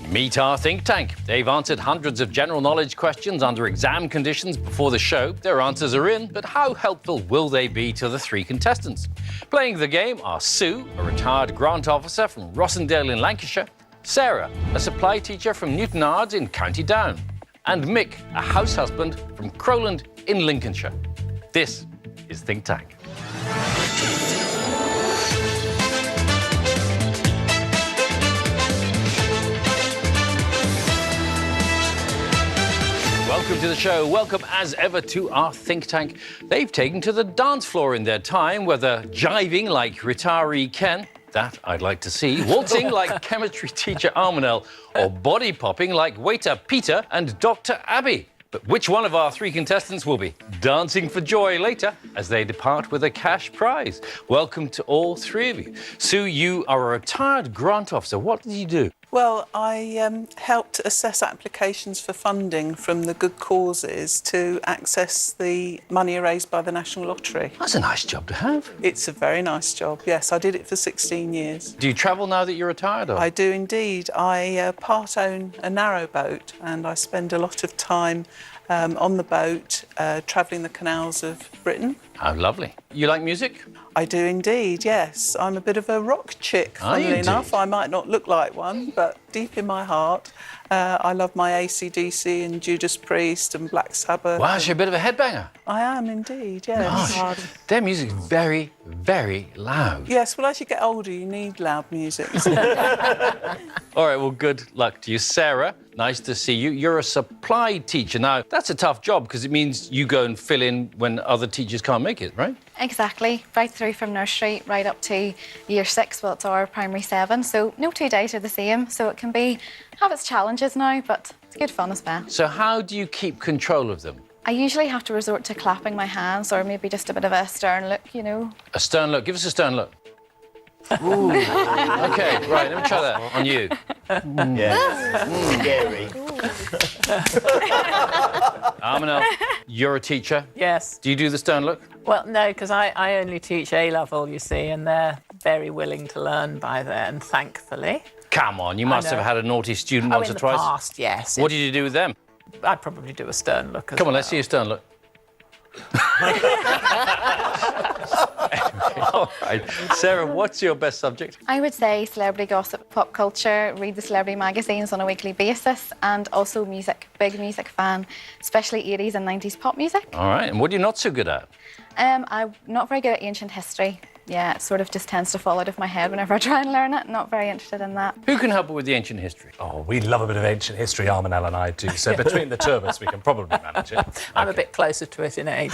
Meet our think tank. They've answered hundreds of general knowledge questions under exam conditions before the show. Their answers are in, but how helpful will they be to the three contestants? Playing the game are Sue, a retired grant officer from Rossendale in Lancashire, Sarah, a supply teacher from Newtonards in County Down, and Mick, a house husband from Crowland in Lincolnshire. This is Think Tank. Welcome to the show. Welcome as ever to our think tank. They've taken to the dance floor in their time, whether jiving like retiree Ken, that I'd like to see, waltzing like chemistry teacher Armanel, or body popping like waiter Peter and Dr. Abby. But which one of our three contestants will be dancing for joy later as they depart with a cash prize? Welcome to all three of you. Sue, you are a retired grant officer. What did you do? Well, I helped assess applications for funding from the good causes to access the money raised by the National Lottery. That's a nice job to have. It's a very nice job, yes. I did it for 16 years. Do you travel now that you're retired? Or? I do indeed. I part own a narrowboat and I spend a lot of time on the boat, travelling the canals of Britain. How lovely. You like music? I do indeed, yes. I'm a bit of a rock chick, Are you funnily enough. indeed? I might not look like one, but deep in my heart, I love my AC/DC and Judas Priest and Black Sabbath. Wow, so you're a bit of a headbanger. I am indeed, yes. Gosh, their music's very, very loud. Yes, well, as you get older, you need loud music. All right, well, good luck to you. Sarah, nice to see you. You're a supply teacher. Now, that's a tough job because it means you go and fill in when other teachers can't make it, right? Exactly, right through from nursery right up to year 6, well, it's our primary 7, so no 2 days are the same, so it can have its challenges now, but it's good fun as well. So how do you keep control of them? I usually have to resort to clapping my hands or maybe just a bit of a stern look, you know. A stern look. Give us a stern look. Ooh. OK, right, let me try that on you. Yes. Scary. Armanel, you're a teacher. Yes. Do you do the stern look? Well, no, because I only teach A-level, you see, and they're very willing to learn by then, thankfully. Come on, you must have had a naughty student once in or the twice. past, yes. What did you do with them? I'd probably do a stern look as Come on, well. let's see a stern look. All right. Sarah, what's your best subject? I would say celebrity gossip, pop culture, read the celebrity magazines on a weekly basis, and also music, big music fan, especially 80s and 90s pop music. All right, and what are you not so good at? I'm not very good at ancient history. Yeah, it sort of just tends to fall out of my head whenever I try and learn it. Not very interested in that. Who can help her with the ancient history? Oh, we love a bit of ancient history, Armanel and I do. So between the two of us, we can probably manage it. I'm a bit closer to it in age.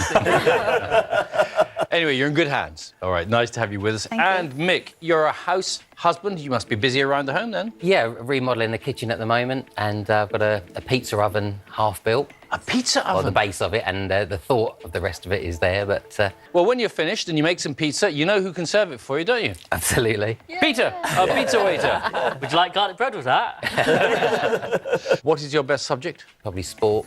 Anyway, you're in good hands. All right, nice to have you with us. Thank you. And Mick, you're a house husband. You must be busy around the home then. Yeah, remodelling the kitchen at the moment, and I've got a pizza oven half built. A pizza Well, the oven? base of it, and the thought of the rest of it is there, but Well, when you're finished and you make some pizza, you know who can serve it for you, don't you? absolutely. Peter, our pizza waiter. Would you like garlic bread with that? What is your best subject? Probably sport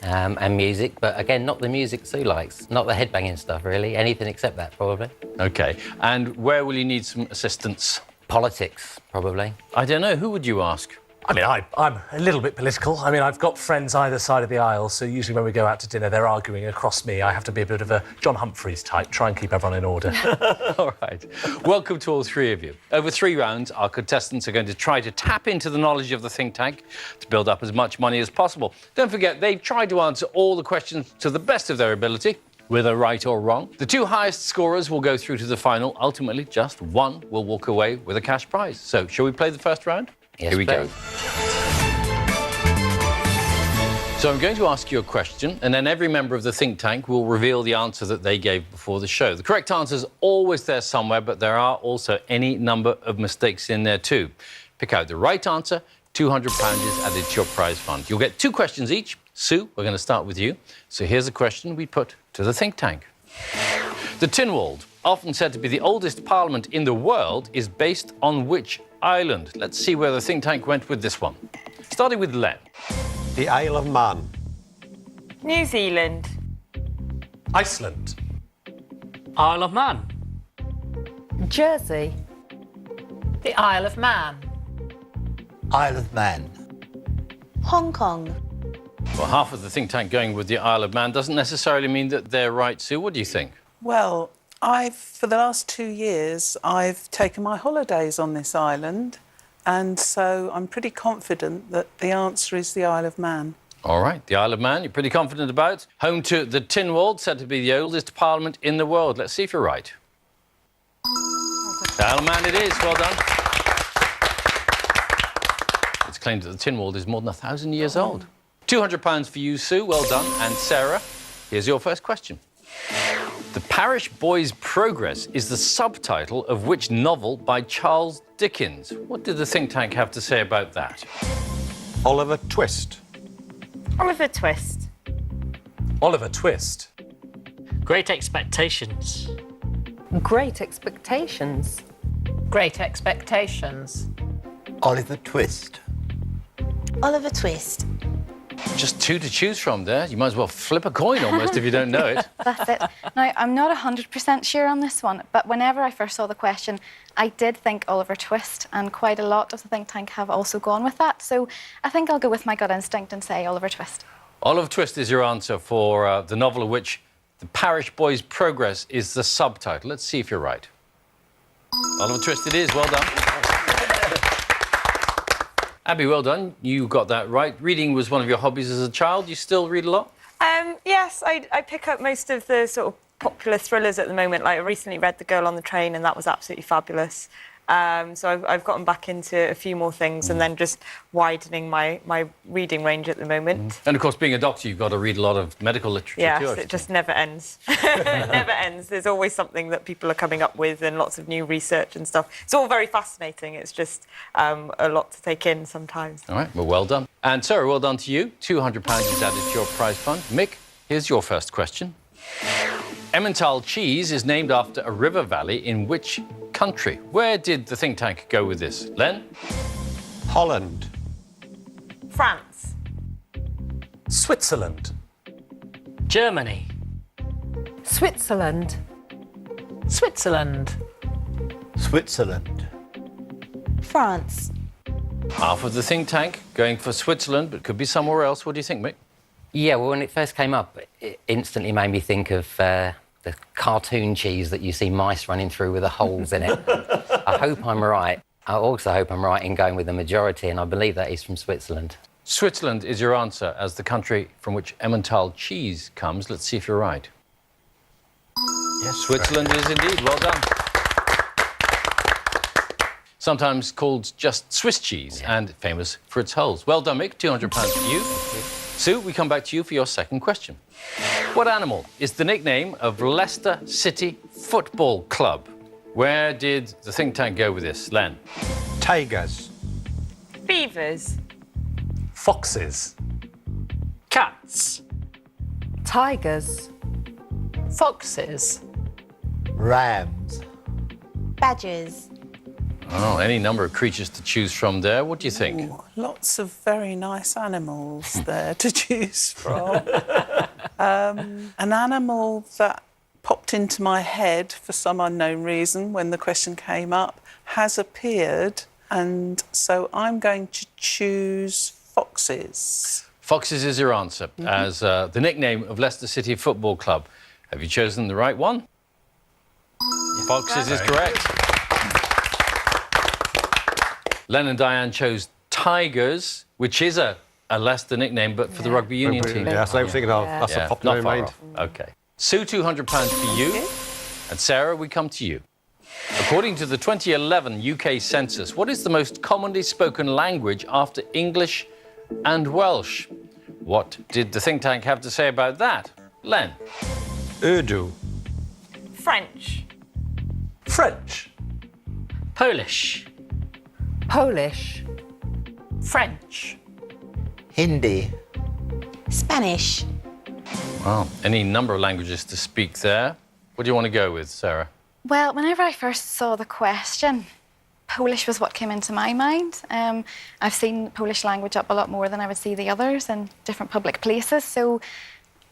and music, but again, not the music Sue likes, not the headbanging stuff, really. Anything except that, probably. OK. And where will you need some assistance? Politics, probably. I don't know. Who would you ask? I mean, I'm a little bit political. I mean, I've got friends either side of the aisle, so usually when we go out to dinner, they're arguing across me. I have to be a bit of a John Humphreys type, try and keep everyone in order. All right. Welcome to all three of you. Over 3 rounds, our contestants are going to try to tap into the knowledge of the think tank to build up as much money as possible. Don't forget, they've tried to answer all the questions to the best of their ability, whether right or wrong. The 2 highest scorers will go through to the final. Ultimately, just one will walk away with a cash prize. So, shall we play the first round? Yes, Here we go. please. So I'm going to ask you a question, and then every member of the think tank will reveal the answer that they gave before the show. The correct answer is always there somewhere, but there are also any number of mistakes in there too. Pick out the right answer, £200 is added to your prize fund. You'll get 2 questions each. Sue, we're going to start with you. So here's a question we put to the think tank. The Tynwald, often said to be the oldest parliament in the world, is based on which island? Let's see where the think tank went with this one. Starting with Len. The Isle of Man. New Zealand. Iceland. Isle of Man. Jersey. The Isle of Man. Isle of Man. Hong Kong. Well, half of the think tank going with the Isle of Man doesn't necessarily mean that they're right, Sue. What do you think? Well, for the last 2 years, I've taken my holidays on this island, and so I'm pretty confident that the answer is the Isle of Man. All right, the Isle of Man, you're pretty confident about. Home to the Tynwald, said to be the oldest parliament in the world. Let's see if you're right. The Isle of Man it is, well done. It's claimed that the Tynwald is more than 1,000 years old. £200 for you, Sue, well done. And Sarah, here's your first question. The Parish Boy's Progress is the subtitle of which novel by Charles Dickens? What did the think tank have to say about that? Oliver Twist. Oliver Twist. Oliver Twist. Great Expectations. Great Expectations. Great Expectations. Oliver Twist. Oliver Twist. Just two to choose from there. You might as well flip a coin almost if you don't know it. That's it. Now, I'm not 100% sure on this one, but whenever I first saw the question, I did think Oliver Twist, and quite a lot of the think tank have also gone with that. So I think I'll go with my gut instinct and say Oliver Twist. Oliver Twist is your answer for the novel of which The Parish Boy's Progress is the subtitle. Let's see if you're right. Oliver Twist it is. Well done. Abby, well done. You got that right. Reading was one of your hobbies as a child. You still read a lot? Yes, I pick up most of the sort of popular thrillers at the moment. Like, I recently read The Girl on the Train, and that was absolutely fabulous. So I've gotten back into a few more things and then just widening my reading range at the moment. And, of course, being a doctor, you've got to read a lot of medical literature, Yes, too. it just never ends. It never ends. There's always something that people are coming up with and lots of new research and stuff. It's all very fascinating. It's just a lot to take in sometimes. All right, well done. And Sarah, well done to you. £200 is added to your prize fund. Mick, here's your first question. Emmental cheese is named after a river valley in which country? Where did the think tank go with this? Len? Holland. France. Switzerland. Germany. Switzerland. Switzerland. Switzerland. France. Half of the think tank going for Switzerland, but could be somewhere else. What do you think, Mick? Yeah, well, when it first came up, it instantly made me think of the cartoon cheese that you see mice running through with the holes in it. I hope I'm right. I also hope I'm right in going with the majority, and I believe that is from Switzerland. Switzerland is your answer as the country from which Emmental cheese comes. Let's see if you're right. Yes, Switzerland is indeed. Well done. Sometimes called just Swiss cheese and famous for its holes. Well done, Mick. £200 for you. Sue, we come back to you for your second question. What animal is the nickname of Leicester City Football Club? Where did the think tank go with this? Len? Tigers. Beavers. Foxes. Cats. Tigers. Foxes. Rams. Badgers. Oh, any number of creatures to choose from there. What do you think? Ooh, lots of very nice animals there to choose from. An animal that popped into my head for some unknown reason when the question came up has appeared, and so I'm going to choose foxes. Foxes is your answer as the nickname of Leicester City Football Club. Have you chosen the right one? Foxes is correct. Len and Diane chose Tigers, which is a Leicester nickname, but for the rugby union team. Yeah, so I was thinking of that's a popular not in far mind. off. OK. Sue, £200 for you. And Sarah, we come to you. According to the 2011 UK census, what is the most commonly spoken language after English and Welsh? What did the think tank have to say about that? Len? Urdu. French. French. Polish. Polish. French. Hindi. Spanish. Wow. Any number of languages to speak there. What do you want to go with, Sarah? Well, whenever I first saw the question, Polish was what came into my mind. I've seen Polish language up a lot more than I would see the others in different public places, so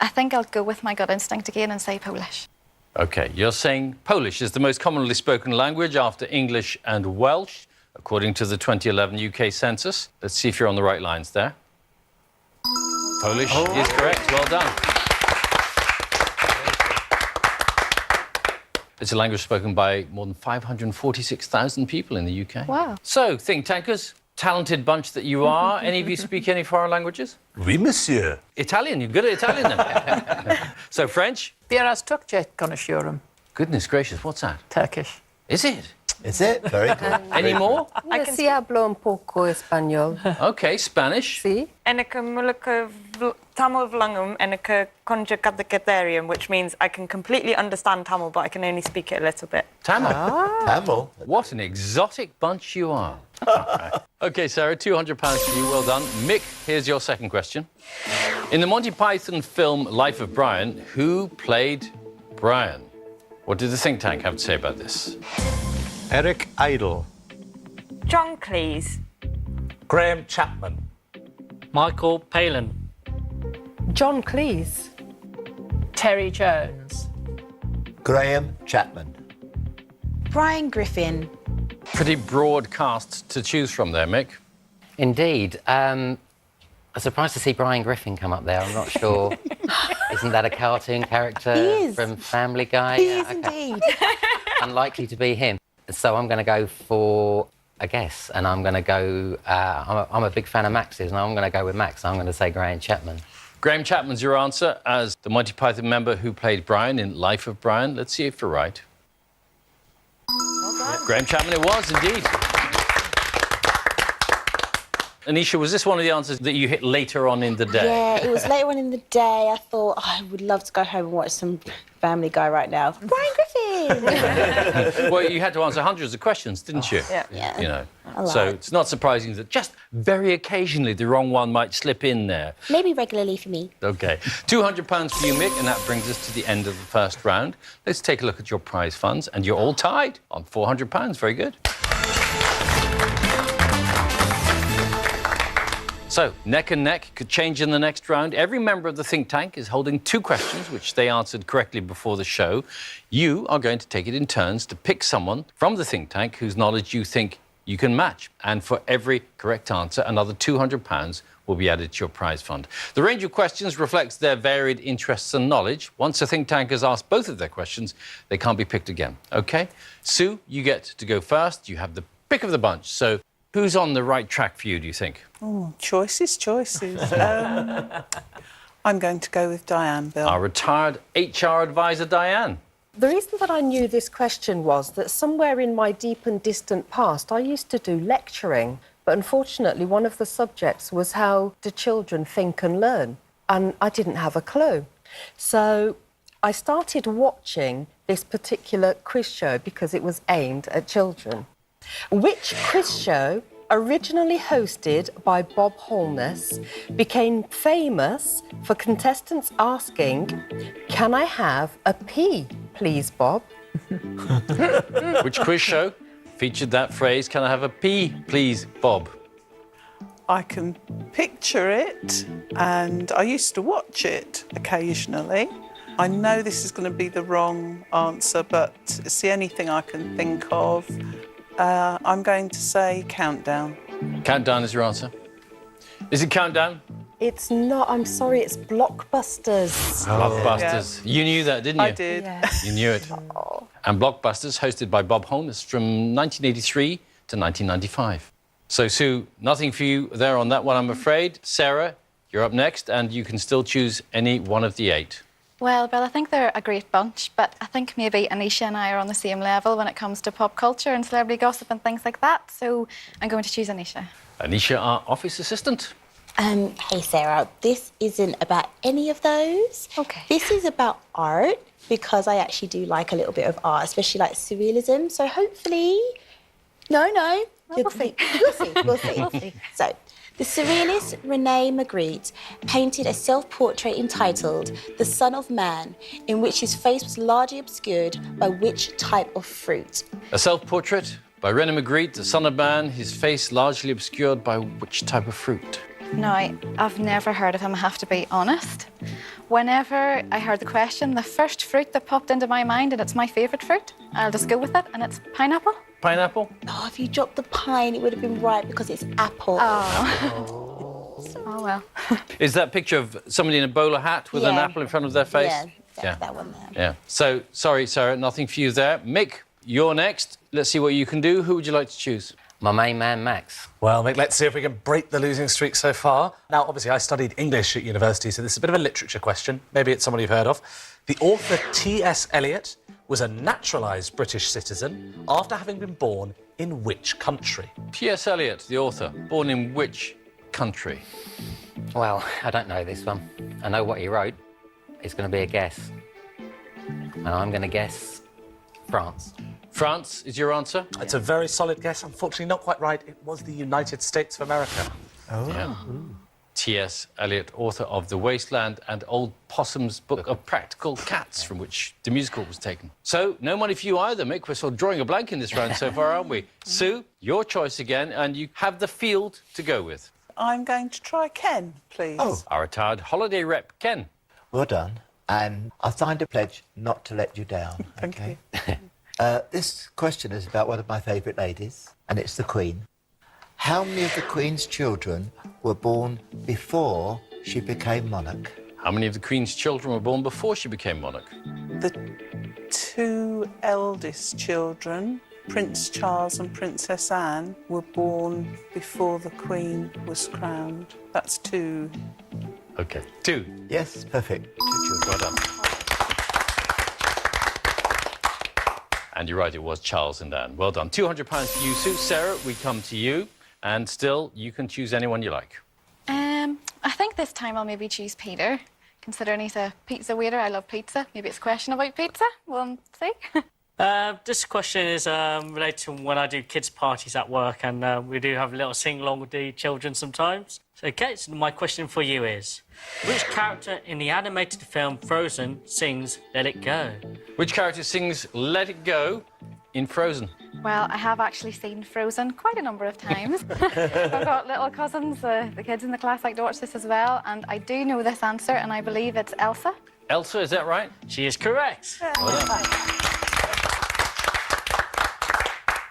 I think I'll go with my gut instinct again and say Polish. OK, you're saying Polish is the most commonly spoken language after English and Welsh, according to the 2011 UK census. Let's see if you're on the right lines there. Polish is correct. Well done. It's a language spoken by more than 546,000 people in the UK. Wow. So, think tankers, talented bunch that you are. Any of you speak any foreign languages? Oui, monsieur. Italian, you're good at Italian then. So, French? Biraz Türkçe konuşuyorum. Goodness gracious, what's that? Turkish. Is it? Is it? Very good. Any more? Sí hablo un poco español. Okay, Spanish. Sí. Enica mulika Tamil Vlangum, Enica Conjugadatherium, which means I can completely understand Tamil, but I can only speak it a little bit. Tamil. Tamil. What an exotic bunch you are. OK, Sarah, £200 for you. Well done. Mick, here's your second question. In the Monty Python film Life of Brian, who played Brian? What did the think tank have to say about this? Eric Idle. John Cleese. Graham Chapman. Michael Palin. John Cleese. Terry Jones. Graham Chapman. Brian Griffin. Pretty broad cast to choose from there, Mick. Indeed. I'm surprised to see Brian Griffin come up there. I'm not sure. Isn't that a cartoon character He is. from Family Guy? He Yeah, is okay. indeed. Unlikely to be him. So I'm going to go for a guess, and I'm going to go... I'm a big fan of Max's, and I'm going to go with Max. I'm going to say Graham Chapman. Graham Chapman's your answer as the Monty Python member who played Brian in Life of Brian. Let's see if you're right. Graham Chapman it was, indeed. Anisha, was this one of the answers that you hit later on in the day? Yeah, it was later on in the day. I thought, oh, I would love to go home and watch some Family Guy right now. Brian Griffin! Well, you had to answer hundreds of questions, didn't you? Yeah. You know, A lot. so it's not surprising that just very occasionally the wrong one might slip in there. Maybe regularly for me. OK. £200 for you, Mick, and that brings us to the end of the first round. Let's take a look at your prize funds, and you're all tied on £400. Very good. So, neck and neck could change in the next round. Every member of the think tank is holding 2 questions, which they answered correctly before the show. You are going to take it in turns to pick someone from the think tank whose knowledge you think you can match. And for every correct answer, another £200 will be added to your prize fund. The range of questions reflects their varied interests and knowledge. Once a think tank has asked both of their questions, they can't be picked again. OK? Sue, you get to go first. You have the pick of the bunch. So who's on the right track for you, do you think? Oh, choices. I'm going to go with Diane, Bill. Our retired HR advisor, Diane. The reason that I knew this question was that somewhere in my deep and distant past, I used to do lecturing. But unfortunately, one of the subjects was how do children think and learn? And I didn't have a clue. So I started watching this particular quiz show because it was aimed at children. Which quiz show, originally hosted by Bob Holness, became famous for contestants asking, "Can I have a pea, please, Bob?" Which quiz show featured that phrase, "Can I have a pea, please, Bob"? I can picture it, and I used to watch it occasionally. I know this is going to be the wrong answer, but it's the only thing I can think of. I'm going to say Countdown. Countdown is your answer. Is it Countdown? It's not, I'm sorry, it's Blockbusters. Blockbusters. You knew that, didn't you? I did. Yeah. You knew it. And Blockbusters, hosted by Bob Holness from 1983 to 1995. So, Sue, nothing for you there on that one, I'm afraid. Sarah, you're up next, and you can still choose any one of the 8. Well, Bill, I think they're a great bunch, but I think maybe Anisha and I are on the same level when it comes to pop culture and celebrity gossip and things like that. So I'm going to choose Anisha. Anisha, our office assistant. Hey, Sarah, this isn't about any of those. OK. This is about art, because I actually do like a little bit of art, especially like surrealism. So hopefully... No. Well, we'll see. We'll see. So, the surrealist René Magritte painted a self-portrait entitled The Son of Man, in which his face was largely obscured by which type of fruit? A self-portrait by René Magritte, The Son of Man, his face largely obscured by which type of fruit? Now, I've never heard of him, I have to be honest. Whenever I heard the question, the first fruit that popped into my mind, and it's my favourite fruit, I'll just go with it, and it's pineapple. Pineapple? Oh, if you dropped the pine, it would have been right because it's apple. Oh, well, well. Is that picture of somebody in a bowler hat with an Yeah. apple in front of their face? Yeah, that one there. Yeah. So, sorry, Sarah, nothing for you there. Mick, you're next. Let's see what you can do. Who would you like to choose? My main man, Max. Well, Mick, let's see if we can break the losing streak so far. Now, obviously, I studied English at university, so this is a bit of a literature question. Maybe it's someone you've heard of. The author T.S. Eliot was a naturalised British citizen after having been born in which country? T.S. Eliot, the author, born in which country? Well, I don't know this one. I know what he wrote. It's going to be a guess. And I'm going to guess France. France is your answer? It's a very solid guess. Unfortunately, not quite right. It was the United States of America. Oh. Yeah. T.S. Eliot, author of The Wasteland and Old Possum's Book of Practical Cats, from which the musical was taken. So, no money for you either, Mick. We're sort of drawing a blank in this round so far, aren't we? Sue, your choice again, and you have the field to go with. I'm going to try Ken, please. Oh. Our retired holiday rep, Ken. Well done. And I signed a pledge not to let you down. Thank you. This question is about one of my favourite ladies, and it's the Queen. How many of the Queen's children were born before she became monarch? How many of the Queen's children were born before she became monarch? The two eldest children, Prince Charles and Princess Anne, were born before the Queen was crowned. That's two. OK. 2. Yes, perfect. 2 children. Well done. And you're right, it was Charles and Anne. Well done. £200 for you, Sue. Sarah, we come to you. And still, you can choose anyone you like. I think this time I'll maybe choose Peter, considering he's a pizza waiter. I love pizza. Maybe it's a question about pizza. We'll see. This question is related to when I do kids' parties at work, and we do have a little sing-along with the children sometimes. So, okay, so my question for you is, which character in the animated film Frozen sings Let It Go? Which character sings Let It Go in Frozen? Well, I have actually seen Frozen quite a number of times. I've got little cousins, the kids in the class like to watch this as well, and I do know this answer, and I believe it's Elsa. Elsa, is that right? She is correct. Well done.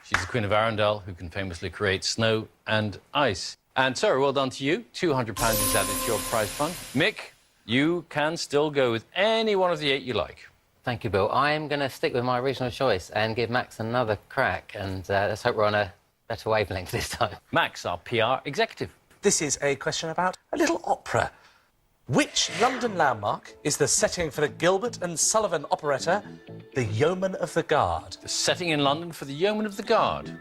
She's the Queen of Arendelle, who can famously create snow and ice. And Sarah, well done to you. £200 is added to your prize fund. Mick, you can still go with any one of the 8 you like. Thank you, Bill. I am going to stick with my original choice and give Max another crack, and let's hope we're on a better wavelength this time. Max, our PR executive. This is a question about a little opera. Which London landmark is the setting for the Gilbert and Sullivan operetta, The Yeoman of the Guard? The setting in London for The Yeoman of the Guard.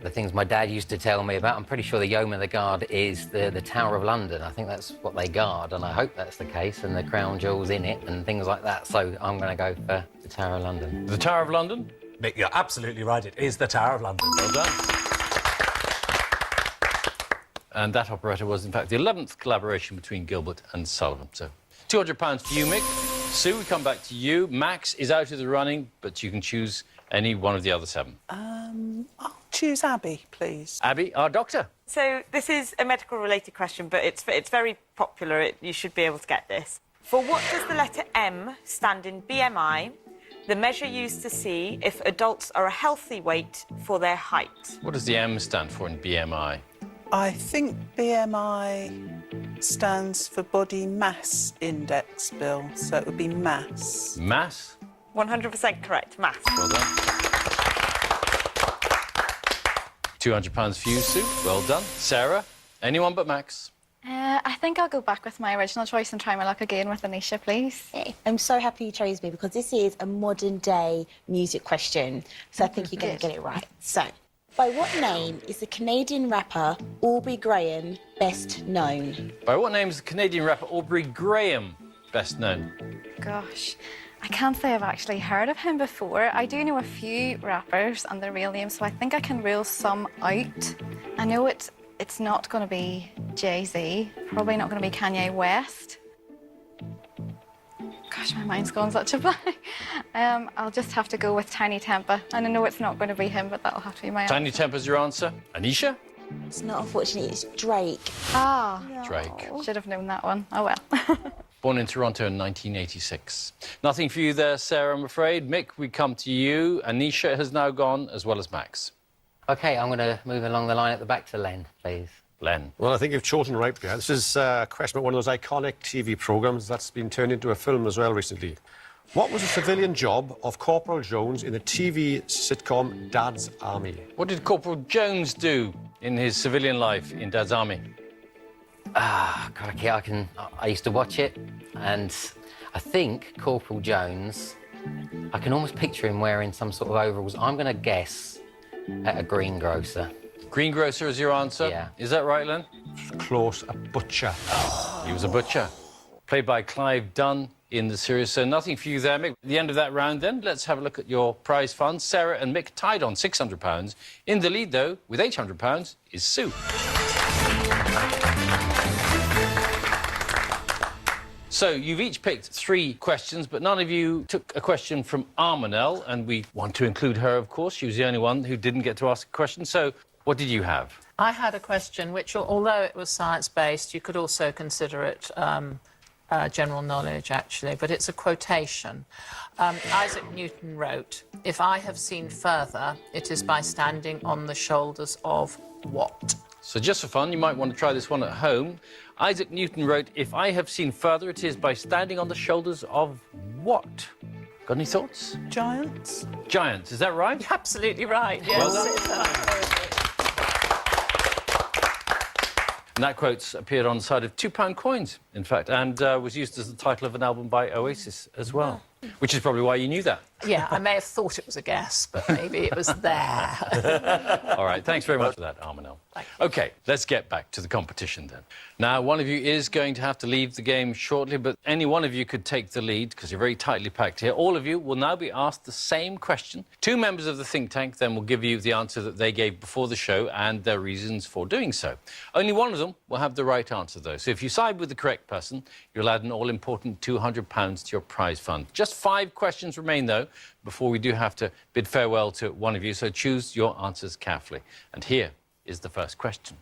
The things my dad used to tell me about, I'm pretty sure the Yeoman of the Guard is the Tower of London. I think that's what they guard, and I hope that's the case, and the crown jewels in it and things like that. So I'm going to go for the Tower of London. The Tower of London? Mick, you're absolutely right. It is the Tower of London. Well done. And that operetta was, in fact, the 11th collaboration between Gilbert and Sullivan. So, £200 for you, Mick. Sue, we come back to you. Max is out of the running, but you can choose any one of the other 7. I'll choose Abby, please. Abby, our doctor. So this is a medical-related question, but it's very popular. You should be able to get this. For what does the letter M stand in BMI, the measure used to see if adults are a healthy weight for their height? What does the M stand for in BMI? I think BMI stands for Body Mass Index, Bill, so it would be mass. Mass? 100% correct, mass. Well done. £200 for you, Sue. Well done. Sarah, anyone but Max. I think I'll go back with my original choice and try my luck again with Anisha, please. I'm so happy you chose me because this is a modern day music question, so I think you're going to get it right. So, by what name is the Canadian rapper Aubrey Graham best known? By what name is the Canadian rapper Aubrey Graham best known? Gosh, I can't say I've actually heard of him before. I do know a few rappers and their real names, so I think I can rule some out. I know it's not going to be Jay-Z, probably not going to be Kanye West. Gosh, my mind's gone such a blank. I'll just have to go with Tiny Tempa. And I know it's not going to be him, but that'll have to be my answer. Tiny Tempa's your answer. Anisha? It's not, unfortunately, it's Drake. Ah, Drake. should have known that one. Oh, well. Born in Toronto in 1986. Nothing for you there, Sarah, I'm afraid. Mick, we come to you. Anisha has now gone, as well as Max. OK, I'm going to move along the line at the back to Len, please. Len. Well, I think you've chosen right here. This is a question about one of those iconic TV programmes that's been turned into a film as well recently. What was the civilian job of Corporal Jones in the TV sitcom Dad's Army? What did Corporal Jones do in his civilian life in Dad's Army? Crikey, I used to watch it, and I think Corporal Jones, I can almost picture him wearing some sort of overalls. I'm going to guess at a greengrocer. Greengrocer is your answer? Yeah. Is that right, Len? Close, a butcher. He was a butcher. Played by Clive Dunn in the series, so nothing for you there, Mick. At the end of that round, then, let's have a look at your prize funds. Sarah and Mick tied on £600. In the lead, though, with £800, is Sue. So you've each picked 3 questions, but none of you took a question from Armanelle, and we want to include her, of course. She was the only one who didn't get to ask a question. So what did you have? I had a question which, although it was science-based, you could also consider it general knowledge, actually, but it's a quotation. Isaac Newton wrote, "If I have seen further, it is by standing on the shoulders of what?" So just for fun, you might want to try this one at home. Isaac Newton wrote, "If I have seen further, it is by standing on the shoulders of what?" Got any thoughts? Giants. Giants, is that right? You're absolutely right, yes. Well done. And that quote's appeared on the side of £2 coins, in fact, and was used as the title of an album by Oasis as well, which is probably why you knew that. Yeah, I may have thought it was a guess, but maybe it was there. All right, thanks very much for that, Armanelle. OK, let's get back to the competition then. Now, one of you is going to have to leave the game shortly, but any one of you could take the lead because you're very tightly packed here. All of you will now be asked the same question. 2 members of the think tank then will give you the answer that they gave before the show and their reasons for doing so. Only one of them will have the right answer, though. So if you side with the correct person, you'll add an all-important £200 to your prize fund. Just 5 questions remain, though, before we do have to bid farewell to one of you, so choose your answers carefully. And here is the first question.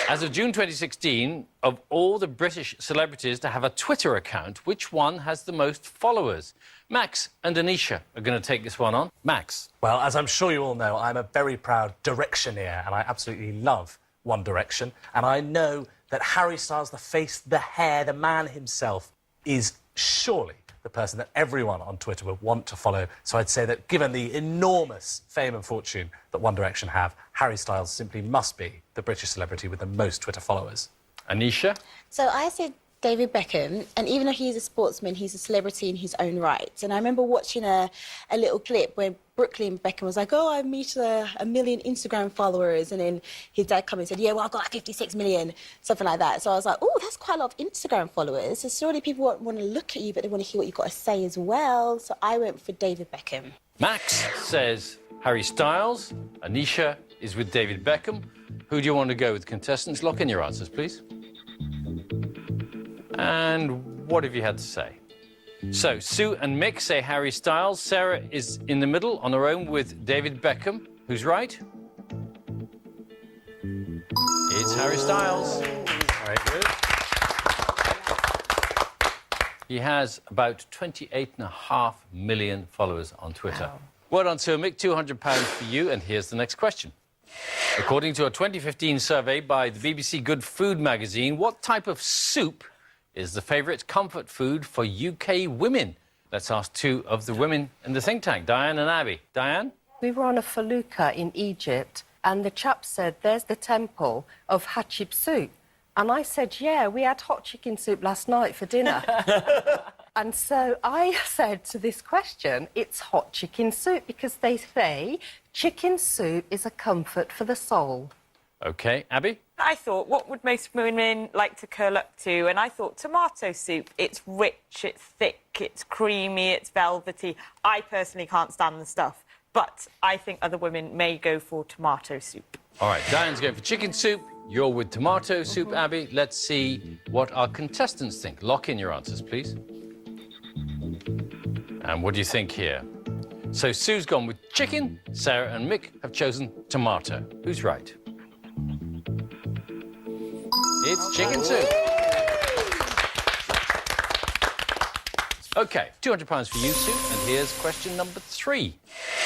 As of June 2016, of all the British celebrities to have a Twitter account, which one has the most followers? Max and Anisha are going to take this one on. Max. Well, as I'm sure you all know, I'm a very proud Directioneer, and I absolutely love One Direction. And I know that Harry Styles, the face, the hair, the man himself, is surely the person that everyone on Twitter would want to follow. So I'd say that given the enormous fame and fortune that One Direction have, Harry Styles simply must be the British celebrity with the most Twitter followers. Anisha? So I said David Beckham, and even though he's a sportsman, he's a celebrity in his own right. And I remember watching a little clip where Brooklyn Beckham was like, "Oh, I meet a million Instagram followers," and then his dad came and said, "Yeah, well, I've got 56 million," something like that. So I was like, "Oh, that's quite a lot of Instagram followers. So surely people want to look at you, but they want to hear what you've got to say as well." So I went for David Beckham. Max says Harry Styles. Anisha is with David Beckham. Who do you want to go with? Contestants, lock in your answers, please. And what have you had to say? So, Sue and Mick say Harry Styles. Sarah is in the middle on her own with David Beckham. Who's right? It's Harry Styles. Very good. He has about 28.5 million followers on Twitter. Wow. Well done, Sue and Mick. £200 for you. And here's the next question. According to a 2015 survey by the BBC Good Food magazine, what type of soup is the favourite comfort food for UK women? Let's ask 2 of the women in the think tank, Diane and Abby. Diane? We were on a felucca in Egypt, and the chap said, "There's the temple of Hatshepsut." And I said, "Yeah, we had hot chicken soup last night for dinner." And so I said to this question, it's hot chicken soup, because they say chicken soup is a comfort for the soul. OK, Abby? I thought, what would most women like to curl up to? And I thought tomato soup. It's rich, it's thick, it's creamy, it's velvety. I personally can't stand the stuff, but I think other women may go for tomato soup. All right, Diane's going for chicken soup. You're with tomato soup, Abby. Let's see what our contestants think. Lock in your answers, please. And what do you think here? So Sue's gone with chicken. Sarah and Mick have chosen tomato. Who's right? It's chicken soup. OK, £200 for you, Sue. And here's question number 3.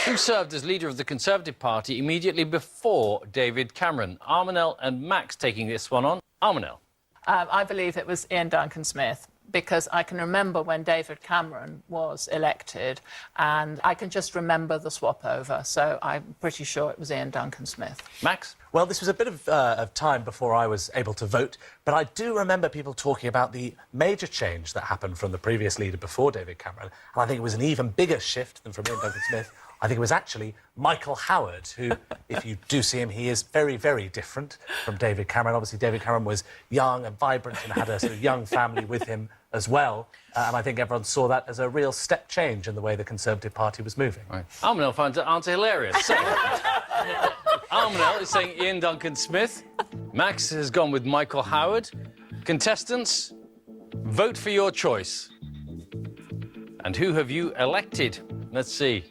Who served as leader of the Conservative Party immediately before David Cameron? Armanel and Max taking this one on. Armanel. I believe it was Ian Duncan Smith, because I can remember when David Cameron was elected, and I can just remember the swap over, so I'm pretty sure it was Ian Duncan Smith. Max? Well, this was a bit of time before I was able to vote, but I do remember people talking about the major change that happened from the previous leader before David Cameron, and I think it was an even bigger shift than from Ian Duncan Smith. I think it was actually Michael Howard, who, if you do see him, he is very, very different from David Cameron. Obviously, David Cameron was young and vibrant and had a sort of young family with him as well. And I think everyone saw that as a real step change in the way the Conservative Party was moving. Right. Armanel finds the answer hilarious. So, Armanel is saying Ian Duncan Smith. Max has gone with Michael Howard. Contestants, vote for your choice. And who have you elected? Let's see.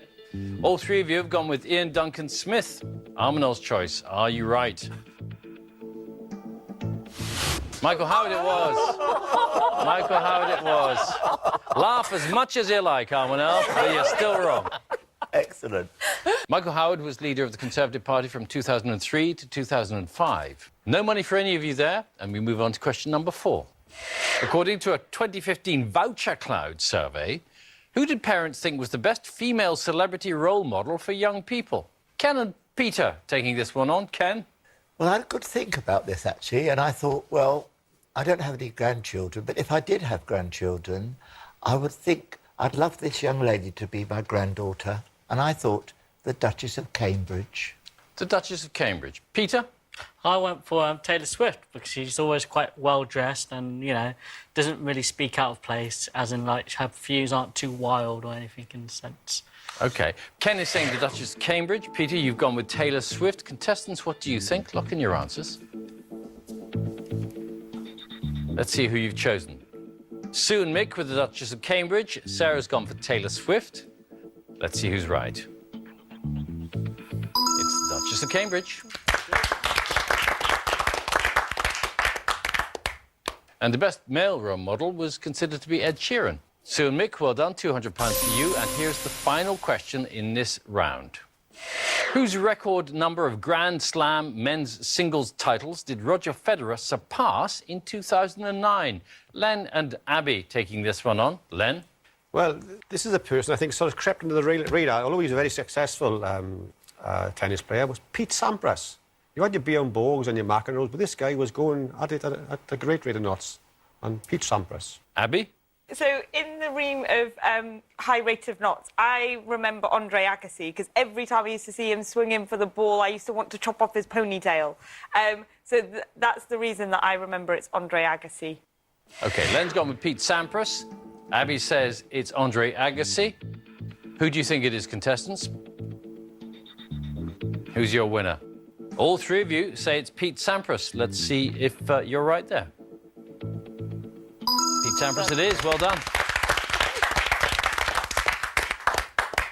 All three of you have gone with Ian Duncan Smith. Armanel's choice. Are you right? Michael Howard it was. Michael Howard it was. Laugh as much as you like, Armanel, but you're still wrong. Excellent. Michael Howard was leader of the Conservative Party from 2003 to 2005. No money for any of you there, and we move on to question number 4. According to a 2015 Voucher Cloud survey, who did parents think was the best female celebrity role model for young people? Ken and Peter taking this one on. Ken? Well, I had a good think about this, actually, and I thought, well, I don't have any grandchildren, but if I did have grandchildren, I would think I'd love this young lady to be my granddaughter. And I thought the Duchess of Cambridge. The Duchess of Cambridge. Peter? I went for Taylor Swift because she's always quite well dressed and, you know, doesn't really speak out of place, as in, like, her views aren't too wild or anything in the sense. OK. Ken is saying the Duchess of Cambridge. Peter, you've gone with Taylor Swift. Contestants, what do you think? Lock in your answers. Let's see who you've chosen. Sue and Mick with the Duchess of Cambridge. Sarah's gone for Taylor Swift. Let's see who's right. It's the Duchess of Cambridge. And the best male role model was considered to be Ed Sheeran. Sue and Mick, well done, £200 for you. And here's the final question in this round. Whose record number of Grand Slam men's singles titles did Roger Federer surpass in 2009? Len and Abby taking this one on. Len? Well, this is a person I think sort of crept into the radar, although he's a very successful tennis player, was Pete Sampras. You had your Bjorn Borgs and your McEnroes, but this guy was going at it at a great rate of knots. And Pete Sampras. Abby? So, in the realm of high rate of knots, I remember Andre Agassi, because every time I used to see him swinging for the ball, I used to want to chop off his ponytail. So that's the reason that I remember it's Andre Agassi. OK, Len's gone with Pete Sampras. Abby says it's Andre Agassi. Who do you think it is, contestants? Who's your winner? All three of you say it's Pete Sampras. Let's see if you're right there. Pete Sampras it is. Well done.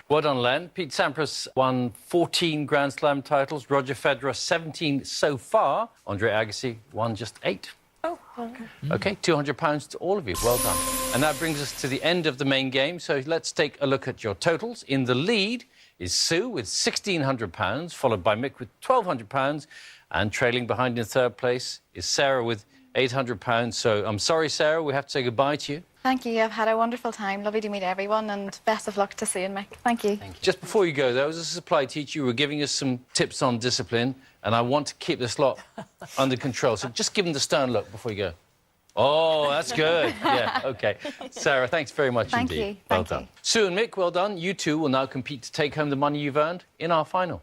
Well done, Len. Pete Sampras won 14 Grand Slam titles. Roger Federer, 17 so far. Andre Agassi won just 8. Oh, OK. OK, £200 to all of you. Well done. And that brings us to the end of the main game. So let's take a look at your totals. In the lead is Sue with £1,600, followed by Mick with £1,200. And trailing behind in third place is Sarah with £800. So I'm sorry, Sarah, we have to say goodbye to you. Thank you. I've had a wonderful time. Lovely to meet everyone, and best of luck to Sue and Mick. Thank you. Just before you go, though, as a supply teacher, you were giving us some tips on discipline, and I want to keep this lot under control. So just give them the stern look before you go. Oh, that's good. Yeah, OK. Sarah, thanks very much Thank indeed. you. Well Thank done. you. Sue and Mick, well done. You two will now compete to take home the money you've earned in our final.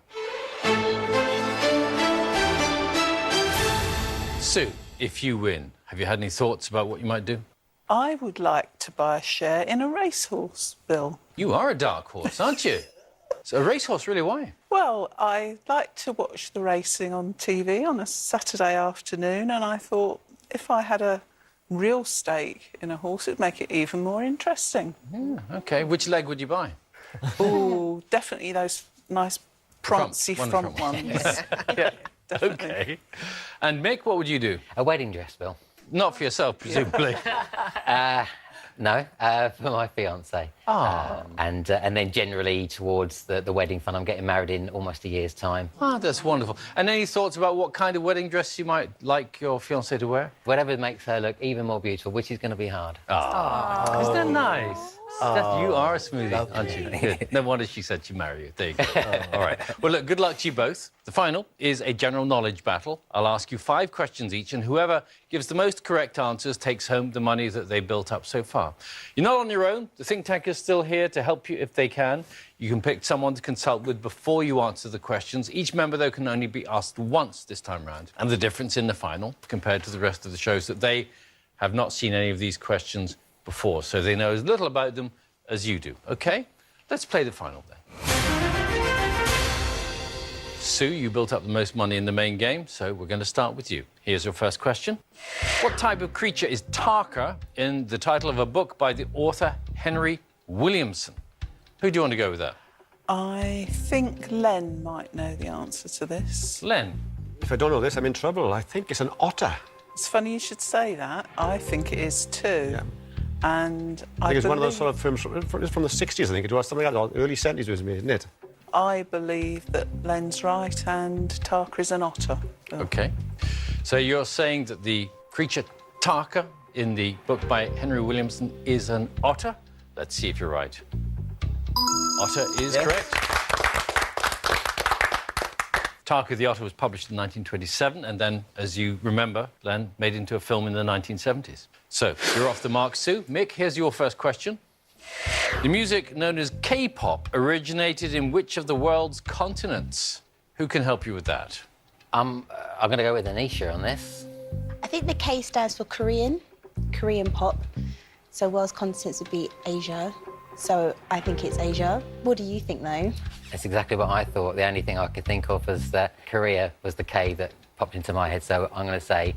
Sue, if you win, have you had any thoughts about what you might do? I would like to buy a share in a racehorse, Bill. You are a dark horse, aren't you? So a racehorse, really, why? Well, I like to watch the racing on TV on a Saturday afternoon, and I thought if I had a real stake in a horse, it'd make it even more interesting. Yeah, OK. Which leg would you buy? Oh, definitely those nice proncy front ones. Yeah, definitely. OK. And Mick, what would you do? A wedding dress, Bill. Not for yourself, presumably. No, for my fiancée. And then generally towards the wedding fund. I'm getting married in almost a year's time. Ah, that's wonderful. And any thoughts about what kind of wedding dress you might like your fiancée to wear? Whatever makes her look even more beautiful, which is going to be hard. Isn't that nice? You are a smoothie, aren't you? Good. No wonder she said she'd marry you. There you go. All right. Well, look, good luck to you both. The final is a general knowledge battle. I'll ask you 5 questions each, and whoever gives the most correct answers takes home the money that they built up so far. You're not on your own. The think tank is still here to help you if they can. You can pick someone to consult with before you answer the questions. Each member, though, can only be asked once this time round. And the difference in the final, compared to the rest of the shows, that they have not seen any of these questions before, so they know as little about them as you do. OK? Let's play the final, then. Sue, you built up the most money in the main game, so we're going to start with you. Here's your first question. What type of creature is Tarka in the title of a book by the author Henry Williamson? Who do you want to go with that? I think Len might know the answer to this. Len? If I don't know this, I'm in trouble. I think it's an otter. It's funny you should say that. I think it is too. Yeah. And I think it's one of those sort of films from the 60s, I think it was, something like that. Early 70s it was made, isn't it? I believe that Len's right and Tarka is an otter. OK. So you're saying that the creature Tarka in the book by Henry Williamson is an otter? Let's see if you're right. Otter is correct. Tarka the Otter was published in 1927 and then, as you remember, Len, made into a film in the 1970s. So, you're off the mark, Sue. Mick, here's your first question. The music known as K-pop originated in which of the world's continents? Who can help you with that? I'm going to go with Anisha on this. I think the K stands for Korean pop. So world's continents would be Asia. So I think it's Asia. What do you think, though? That's exactly what I thought. The only thing I could think of was that Korea was the K that popped into my head. So I'm going to say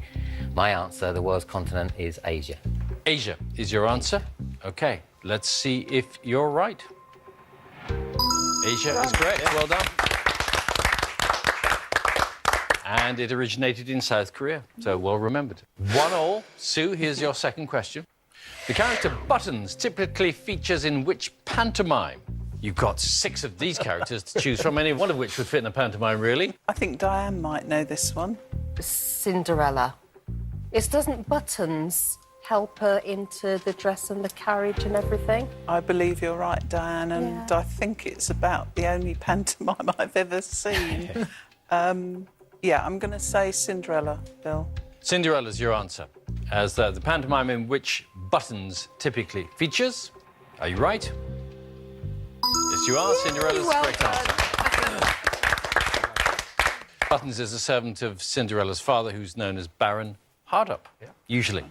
my answer, the world's continent, is Asia. Asia is your answer? OK, let's see if you're right. Asia is correct. Well done. And it originated in South Korea, so well remembered. 1-1. Sue, here's your second question. The character Buttons typically features in which pantomime? You've got 6 of these characters to choose from, any one of which would fit in a pantomime, really. I think Diane might know this one. Cinderella. Doesn't Buttons help her into the dress and the carriage and everything? I believe you're right, Diane, and I think it's about the only pantomime I've ever seen. Yeah, I'm going to say Cinderella, Bill. Cinderella's your answer, as the pantomime in which Buttons typically features. Are you right? Yes, you are. Cinderella's the correct answer. Buttons is a servant of Cinderella's father, who's known as Baron Hardup. Yeah. Usually.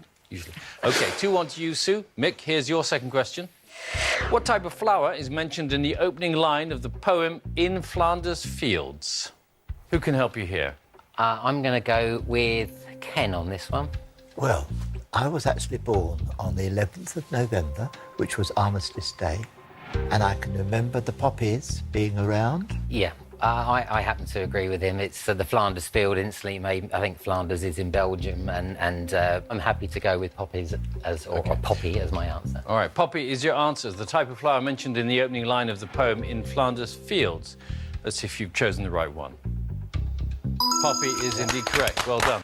OK, 2-1 to you, Sue. Mick, here's your second question. What type of flower is mentioned in the opening line of the poem In Flanders Fields? Who can help you here? I'm going to go with Ken on this one. Well, I was actually born on the 11th of November, which was Armistice Day, and I can remember the poppies being around. Yeah, I happen to agree with him. It's the Flanders Field instantly made. I think Flanders is in Belgium, and I'm happy to go with poppies or poppy as my answer. All right, poppy is your answer. The type of flower mentioned in the opening line of the poem In Flanders Fields. Let's see if you've chosen the right one. Poppy is indeed correct. Well done.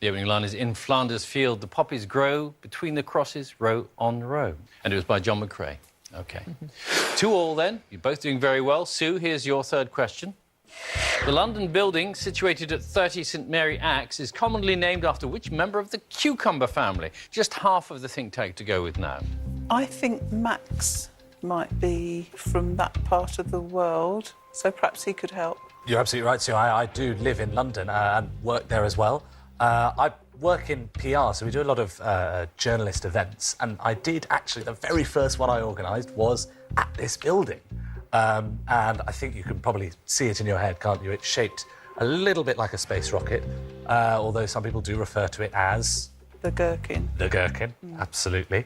The opening line is In Flanders Field, the poppies grow between the crosses, row on row. And it was by John McCrae. OK. 2-2 then. You're both doing very well. Sue, here's your third question. The London building, situated at 30 St Mary Axe, is commonly named after which member of the cucumber family? Just half of the think tank to go with now. I think Max might be from that part of the world, so perhaps he could help. You're absolutely right, Sue. I do live in London and work there as well. I work in PR, so we do a lot of journalist events, and I did actually, the very first one I organised was at this building. And I think you can probably see it in your head, can't you? It's shaped a little bit like a space rocket, although some people do refer to it as... The Gherkin. The Gherkin, absolutely.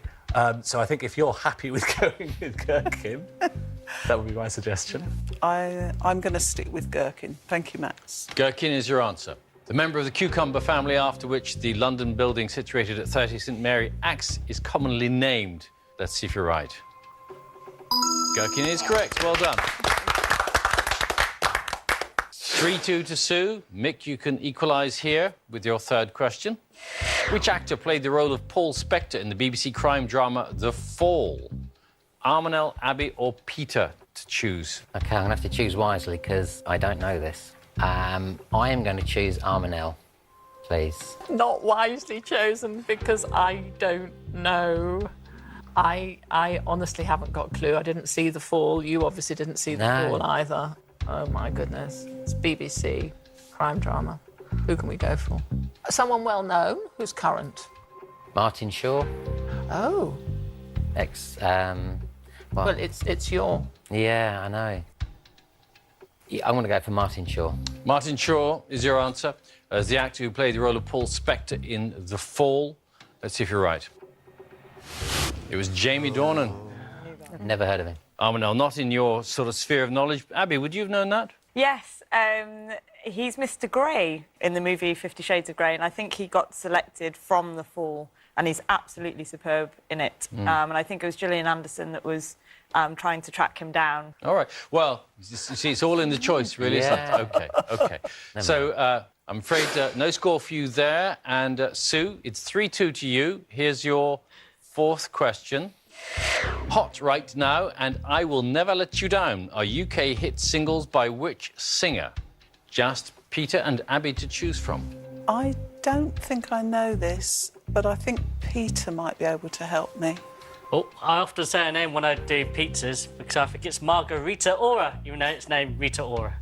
So I think if you're happy with going with Gherkin, that would be my suggestion. I'm going to stick with Gherkin. Thank you, Max. Gherkin is your answer. The member of the cucumber family after which the London building situated at 30 St Mary Axe is commonly named. Let's see if you're right. Gherkin is correct. Well done. 3-2 to Sue. Mick, you can equalise here with your third question. Which actor played the role of Paul Spector in the BBC crime drama The Fall? Armanel, Abby or Peter to choose? OK, I'm going to have to choose wisely because I don't know this. I am going to choose Armanel, please. Not wisely chosen because I don't know. I honestly haven't got a clue. I didn't see The Fall. You obviously didn't see The No. Fall either. Oh, my goodness. It's BBC, crime drama. Who can we go for? Someone well known, who's current. Martin Shaw, Oh. well, Well, it's your... yeah, I know. Yeah, I'm going to go for Martin Shaw. Martin Shaw is your answer as the actor who played the role of Paul Spector in The Fall. Let's see if you're right. It was Jamie Dornan. Never heard of him. Armanel, not in your sort of sphere of knowledge. Abby, would you have known that? Yes, he's Mr. Grey in the movie 50 Shades of Grey, and I think he got selected from The Fall, and he's absolutely superb in it. And I think it was Gillian Anderson that was trying to track him down. All right. Well, you see, it's all in the choice, really. Yeah. It's like, OK. So I'm afraid no score for you there. And Sue, it's 3-2 to you. Here's your fourth question. Hot right now, and I Will Never Let You Down are UK hit singles by which singer? Just Peter and Abby to choose from. I don't think I know this, but I think Peter might be able to help me. Oh, I often say her name when I do pizzas because I think it's Margarita Ora, even though it's named Rita Ora.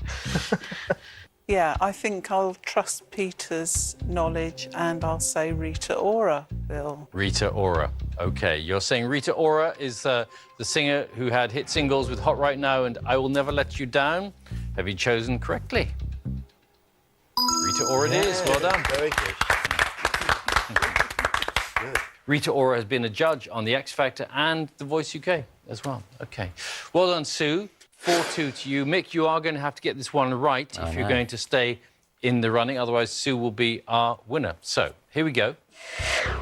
Yeah, I think I'll trust Peter's knowledge and I'll say Rita Ora, Bill. Rita Ora. OK, you're saying Rita Ora is the singer who had hit singles with Hot Right Now and I Will Never Let You Down. Have you chosen correctly? Rita Ora it is. Well done. Very good. Rita Ora has been a judge on The X Factor and The Voice UK as well. OK. Well done, Sue. 4-2 to you. Mick, you are going to have to get this one right if you're going to stay in the running. Otherwise, Sue will be our winner. So, here we go.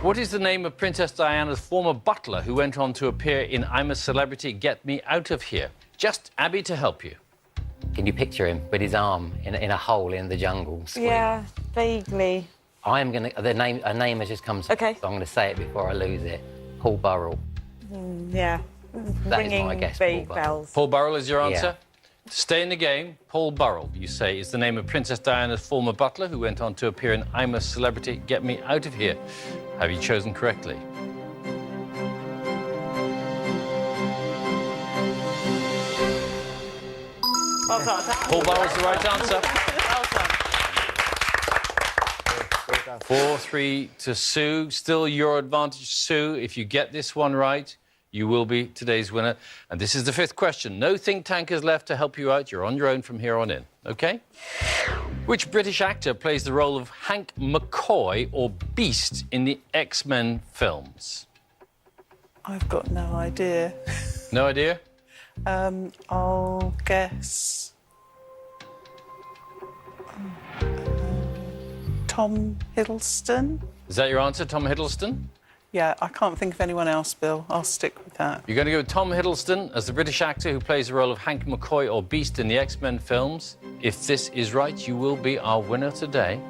What is the name of Princess Diana's former butler who went on to appear in I'm a Celebrity, Get Me Out of Here? Just Abby to help you. Can you picture him with his arm in a hole in the jungle? Squealing? Yeah, vaguely. I am going to... a name has just come to OK. so I'm going to say it before I lose it. Paul Burrell. Yeah. That is Ringing my guess, vague Paul Burrell. bells. Paul Burrell is your answer? Yeah. To stay in the game, Paul Burrell, you say, is the name of Princess Diana's former butler who went on to appear in I'm a Celebrity, Get Me Out of Here. Have you chosen correctly? Well done. Paul Burrell's the right answer. Well done. 4-3 to Sue. Still your advantage, Sue. If you get this one right, you will be today's winner. And this is the fifth question. No think tank is left to help you out. You're on your own from here on in, OK? Which British actor plays the role of Hank McCoy or Beast in the X-Men films? I've got no idea. No idea? I'll guess... Tom Hiddleston? Is that your answer, Tom Hiddleston? Yeah, I can't think of anyone else, Bill. I'll stick with that. You're going to go with Tom Hiddleston as the British actor who plays the role of Hank McCoy or Beast in the X-Men films. If this is right, you will be our winner today.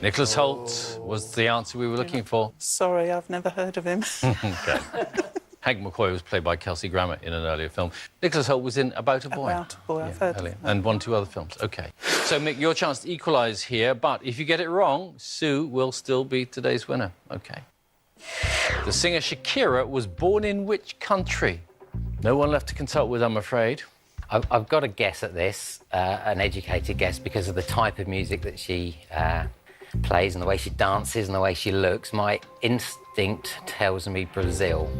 Nicholas Hoult was the answer we were looking for. Sorry, I've never heard of him. OK. Hank McCoy was played by Kelsey Grammer in an earlier film. Nicholas Hoult was in About a Boy. About a Boy, I've heard of earlier, him. and 1 or 2 other films. OK. So, Mick, your chance to equalise here, but if you get it wrong, Sue will still be today's winner. OK. The singer Shakira was born in which country? No one left to consult with, I'm afraid. I've got a guess at this, an educated guess, because of the type of music that she plays and the way she dances and the way she looks. My instinct tells me Brazil.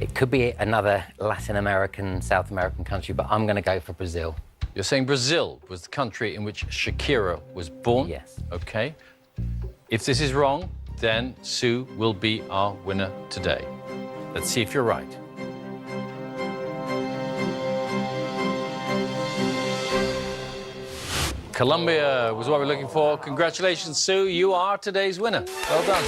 It could be another Latin American, South American country, but I'm going to go for Brazil. You're saying Brazil was the country in which Shakira was born? Yes. OK. If this is wrong, then Sue will be our winner today. Let's see if you're right. Colombia was what we're looking for. Congratulations, Sue. You are today's winner. Well done.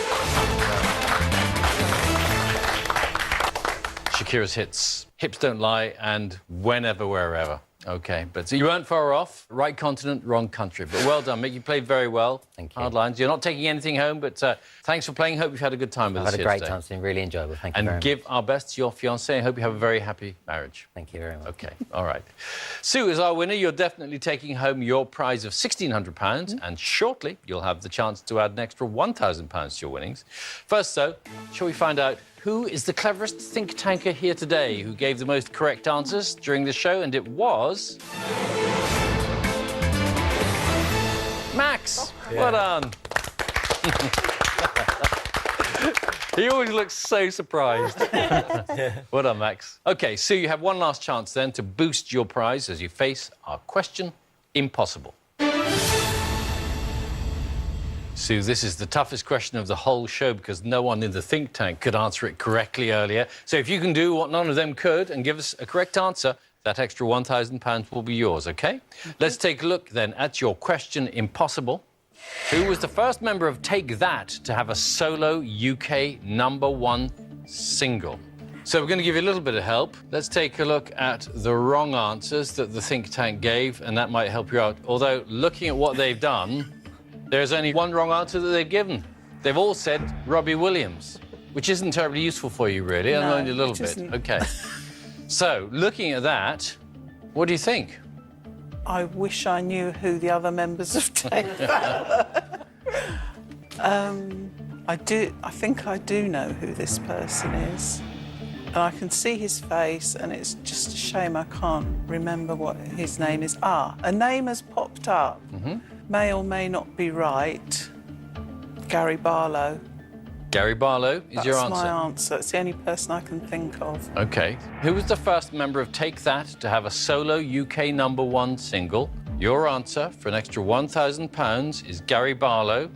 Shakira's hits, Hips Don't Lie, and Whenever, Wherever. OK, but you weren't far off. Right continent, wrong country. But well done, Mick. You played very well. Thank you. Hard lines. You're not taking anything home, but thanks for playing. Hope you've had a good time with us I've had a here great today. time. It's been really enjoyable. Thank you very And much. give our best to your fiancée. I hope you have a very happy marriage. Thank you very much. OK, all right. Sue is our winner. You're definitely taking home your prize of £1,600, and shortly you'll have the chance to add an extra £1,000 to your winnings. First, though, shall we find out who is the cleverest think tanker here today who gave the most correct answers during the show? And it was... Max. Well done. He always looks so surprised. Well done, Max. OK, Sue, you have one last chance then to boost your prize as you face our question impossible. Sue, this is the toughest question of the whole show because no one in the think tank could answer it correctly earlier. So if you can do what none of them could and give us a correct answer, that extra £1,000 will be yours, OK? Let's take a look then at your question impossible. Who was the first member of Take That to have a solo UK #1 single? So we're going to give you a little bit of help. Let's take a look at the wrong answers that the think tank gave, and that might help you out. Although, looking at what they've done, there's only one wrong answer that they've given. They've all said Robbie Williams, which isn't terribly useful for you, really. No, only a little it bit. isn't. OK. So, looking at that, what do you think? I wish I knew who the other members of Take That were. I think I do know who this person is. And I can see his face, and it's just a shame I can't remember what his name is. A name has popped up. May or may not be right. Gary Barlow. Gary Barlow is your answer. That's my answer. It's the only person I can think of. OK. Who was the first member of Take That to have a solo UK #1 single? Your answer for an extra £1,000 is Gary Barlow.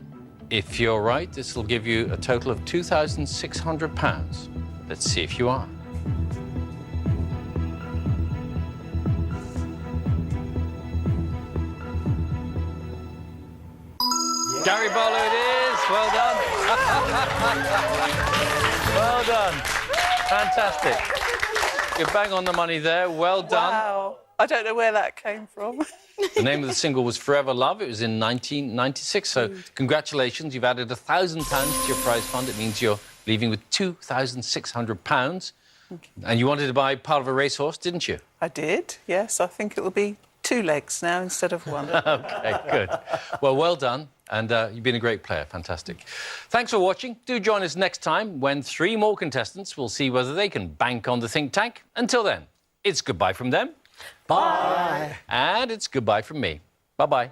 If you're right, this will give you a total of £2,600. Let's see if you are. Gary Barlow it is. Well done. Well done. Fantastic. You're bang on the money there. Well done. Wow. I don't know where that came from. The name of the single was Forever Love. It was in 1996. So congratulations. You've added £1,000 to your prize fund. It means you're leaving with £2,600. And you wanted to buy part of a racehorse, didn't you? I did, yes. I think it will be 2 legs now instead of 1. OK, good. Well done. And you've been a great player. Fantastic. Thanks for watching. Do join us next time when 3 more contestants will see whether they can bank on the think tank. Until then, it's goodbye from them. Bye. And it's goodbye from me. Bye-bye.